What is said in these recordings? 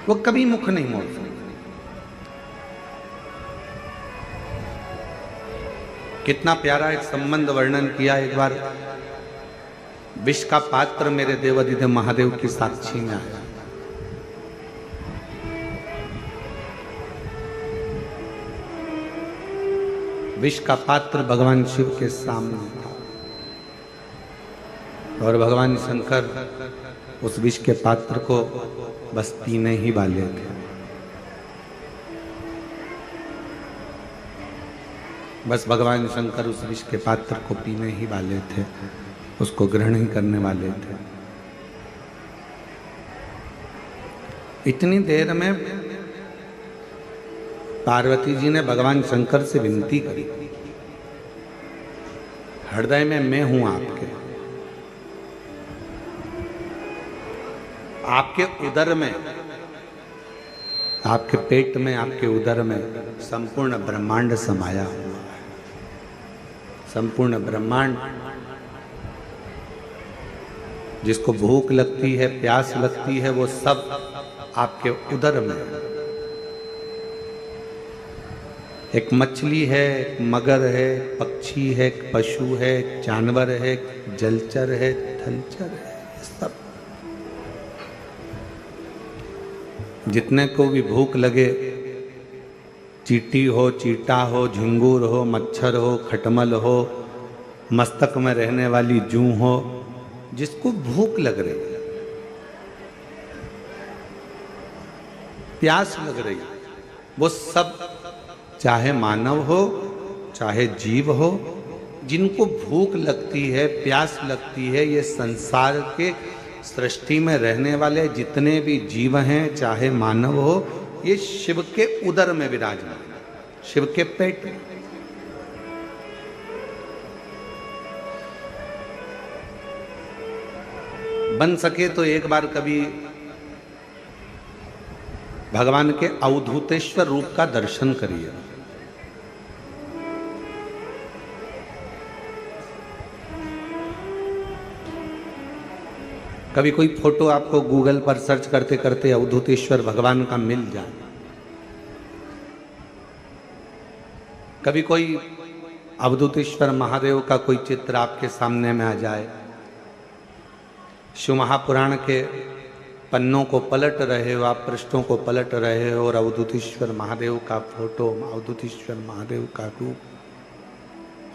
वो कभी मुख नहीं मोड़ सकते। कितना प्यारा एक संबंध वर्णन किया एक बार। विष का पात्र मेरे देवाधिदेव महादेव की साक्षी में आया। विष का पात्र भगवान शिव के सामने था और भगवान शंकर उस विष के पात्र को बस पीने ही वाले थे। बस भगवान शंकर उस विष के पात्र को पीने ही वाले थे, उसको ग्रहण ही करने वाले थे। इतनी देर में पार्वती जी ने भगवान शंकर से विनती करी, हृदय में मैं हूं आपके, आपके उदर में, आपके पेट में, आपके उदर में संपूर्ण ब्रह्मांड समाया हुआ है। संपूर्ण ब्रह्मांड, जिसको भूख लगती है, प्यास लगती है, वो सब आपके उदर में। एक मछली है, एक मगर है, पक्षी है, एक पशु है, एक जानवर है, एक जलचर है, थलचर है, ये सब जितने को भी भूख लगे, चींटी हो, चीटा हो, झिंगुर हो, मच्छर हो, खटमल हो, मस्तक में रहने वाली जू हो, जिसको भूख लग रही है, प्यास लग रही है, वो सब, चाहे मानव हो चाहे जीव हो, जिनको भूख लगती है, प्यास लगती है, ये संसार के सृष्टि में रहने वाले जितने भी जीव हैं, चाहे मानव हो, ये शिव के उदर में विराजमान, शिव के पेट में। बन सके तो एक बार कभी भगवान के अवधूतेश्वर रूप का दर्शन करिए। कभी कोई फोटो आपको गूगल पर सर्च करते करते अवधूतेश्वर भगवान का मिल जाए, कभी कोई अवधूतेश्वर महादेव का कोई चित्र आपके सामने में आ जाए, शिव महापुराण के पन्नों को पलट रहे हो, आप पृष्ठों को पलट रहे हो और अवधूतेश्वर महादेव का फोटो, अवधूतेश्वर महादेव का रूप,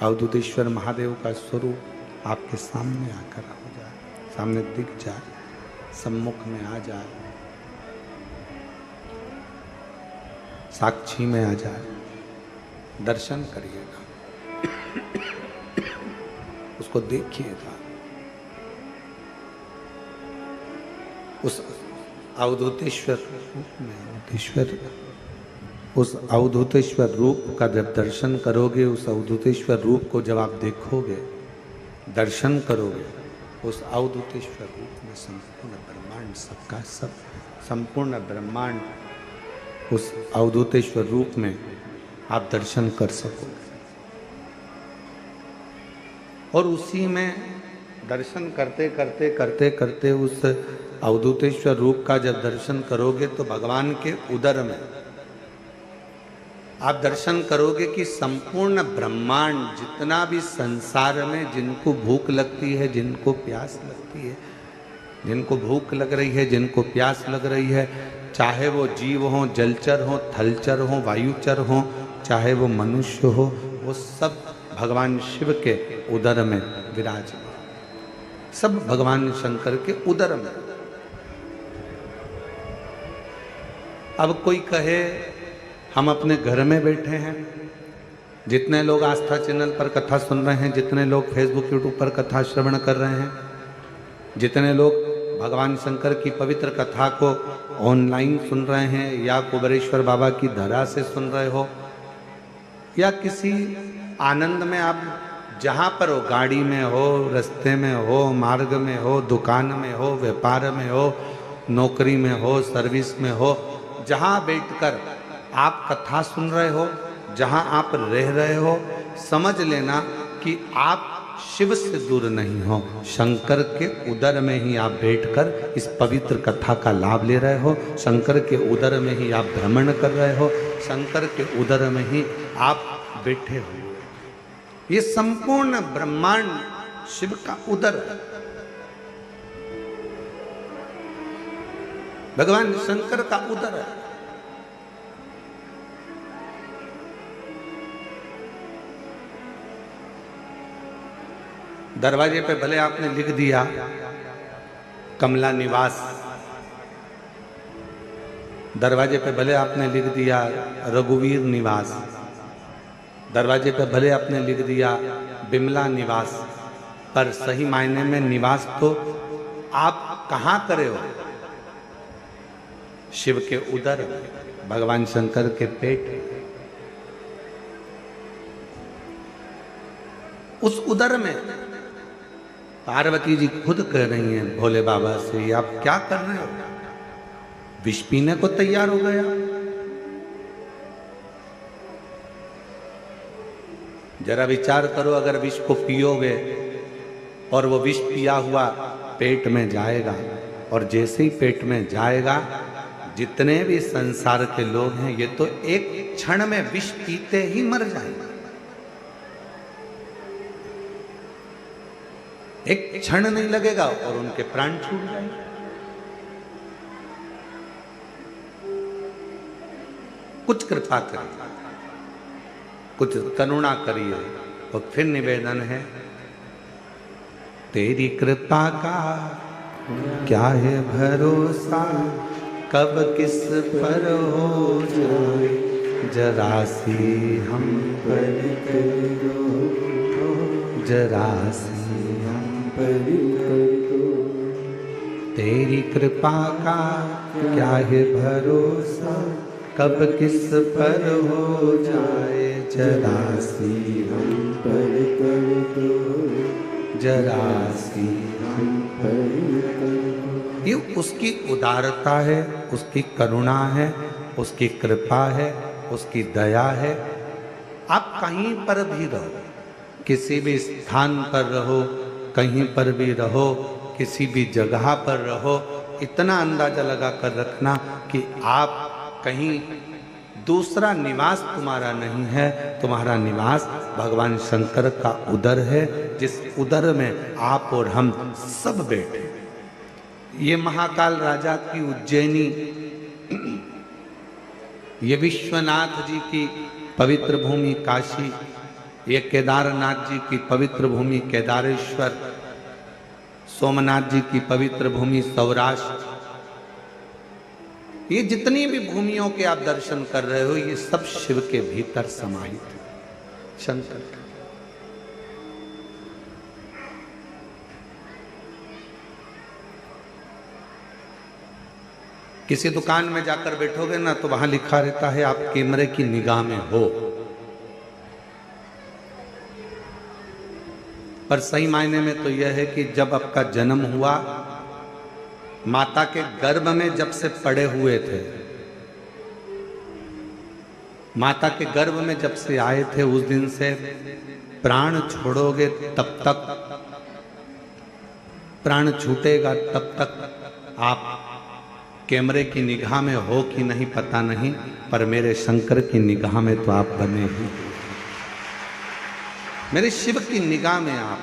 अवधूतेश्वर महादेव का स्वरूप आपके सामने आकर हो जाए, सामने दिख जाए, सम्मुख में आ जाए, साक्षी में आ जाए, दर्शन करिएगा, उसको देखिएगा। उस अवधूतेश्वर रूप में, उस अवधूतेश्वर रूप का जब दर्शन करोगे, उस अवधूतेश्वर रूप को जब आप देखोगे, दर्शन करोगे, उस अवधूतेश्वर रूप में संपूर्ण ब्रह्मांड, सबका सब, संपूर्ण ब्रह्मांड उस अवधूतेश्वर रूप में आप दर्शन कर सकोगे। और उसी में दर्शन करते करते करते करते उस अवधूतेश्वर रूप का जब दर्शन करोगे तो भगवान के उदर में आप दर्शन करोगे कि संपूर्ण ब्रह्मांड, जितना भी संसार में जिनको भूख लगती है, जिनको प्यास लगती है, जिनको भूख लग रही है, जिनको प्यास लग रही है, चाहे वो जीव हो, जलचर हो, थलचर हो, वायुचर हो, चाहे वो मनुष्य हो, वो सब भगवान शिव के उदर में विराजमान, सब भगवान शंकर के उदर में। अब कोई कहे हम अपने घर में बैठे हैं, जितने लोग आस्था चैनल पर कथा सुन रहे हैं, जितने लोग फेसबुक यूट्यूब पर कथा श्रवण कर रहे हैं, जितने लोग भगवान शंकर की पवित्र कथा को ऑनलाइन सुन रहे हैं या कुबेरेश्वर बाबा की धरा से सुन रहे हो, या किसी आनंद में आप जहाँ पर हो, गाड़ी में हो, रास्ते में हो, मार्ग में हो, दुकान में हो, व्यापार में हो, नौकरी में हो, सर्विस में हो, जहाँ बैठकर आप कथा सुन रहे हो, जहाँ आप रह रहे हो, समझ लेना कि आप शिव से दूर नहीं हो, शंकर के उदर में ही आप बैठकर इस पवित्र कथा का लाभ ले रहे हो, शंकर के उदर में ही आप भ्रमण कर रहे हो, शंकर के उदर में ही आप बैठे हो। ये संपूर्ण ब्रह्मांड शिव का उदर है। भगवान शंकर का उदर है। दरवाजे पे भले आपने लिख दिया कमला निवास, दरवाजे पे भले आपने लिख दिया रघुवीर निवास, दरवाजे पे भले आपने लिख दिया बिमला निवास, पर सही मायने में निवास तो आप कहाँ करे हो? शिव के उदर, भगवान शंकर के पेट। उस उदर में पार्वती जी खुद कह रही हैं भोले बाबा से, आप क्या कर रहे हो? विष पीने को तैयार हो गया। जरा विचार करो, अगर विष को पियोगे और वो विष पिया हुआ पेट में जाएगा, और जैसे ही पेट में जाएगा, जितने भी संसार के लोग हैं ये तो एक क्षण में विष पीते ही मर जाएंगे। एक क्षण नहीं लगेगा और उनके प्राण छूट जाएंगे। कुछ कृपा करिए, कुछ करुणा करिए। और फिर निवेदन है, तेरी कृपा का क्या है भरोसा, कब किस पर हो जाए, जरा सी हम पर करो, जरा सी तेरी कृपा का क्या है भरोसा, कब किस पर हो जाए, जरा सी हम पर कर दो, जरा सी हम पर कर दो। ये उसकी उदारता है, उसकी करुणा है, उसकी कृपा है, उसकी दया है। आप कहीं पर भी रहो, किसी भी स्थान पर रहो, कहीं पर भी रहो, किसी भी जगह पर रहो, इतना अंदाजा लगा कर रखना कि आप कहीं दूसरा निवास तुम्हारा नहीं है, तुम्हारा निवास भगवान शंकर का उदर है, जिस उदर में आप और हम सब बैठे। ये महाकाल राजा की उज्जैनी, ये विश्वनाथ जी की पवित्र भूमि काशी, ये केदारनाथ जी की पवित्र भूमि केदारेश्वर, सोमनाथ जी की पवित्र भूमि सौराष्ट्र, ये जितनी भी भूमियों के आप दर्शन कर रहे हो, ये सब शिव के भीतर समाहित है, शंकर। किसी दुकान में जाकर बैठोगे ना तो वहां लिखा रहता है आप कैमरे की निगाह में हो, पर सही मायने में तो यह है कि जब आपका जन्म हुआ, माता के गर्भ में जब से पड़े हुए थे, माता के गर्भ में जब से आए थे, उस दिन से प्राण छोड़ोगे तब तक, प्राण छूटेगा तब तक आप कैमरे की निगाह में हो कि नहीं पता नहीं, पर मेरे शंकर की निगाह में तो आप बने ही, मेरे शिव की निगाह में आप,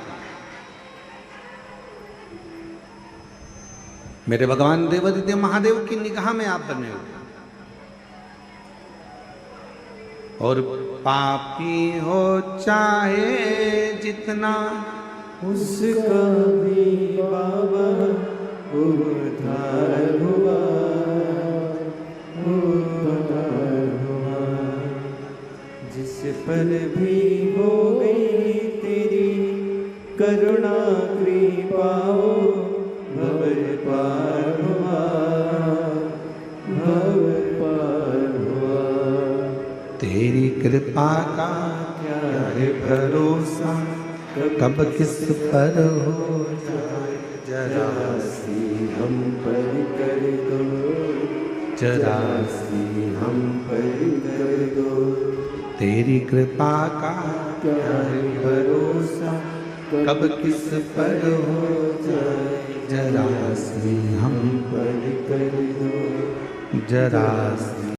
मेरे भगवान देवादिदेव महादेव की निगाह में आप बने हो। और पापी हो चाहे जितना, उसका भी बाबा उद्धार हुआ, उद्धार हुआ। जिस पर भी हो गई तेरी करुणा कृपा, भवर पार हुआ, भवर पार हुआ। तेरी कृपा का क्या है भरोसा, कब किस पर हो जाए, जरा सी हम पर कर दो, जरा सी हम पर कर दो। तेरी कृपा का क्या है भरोसा, कब किस पर हो जाए जरा सी हम पर कर दो जरा सी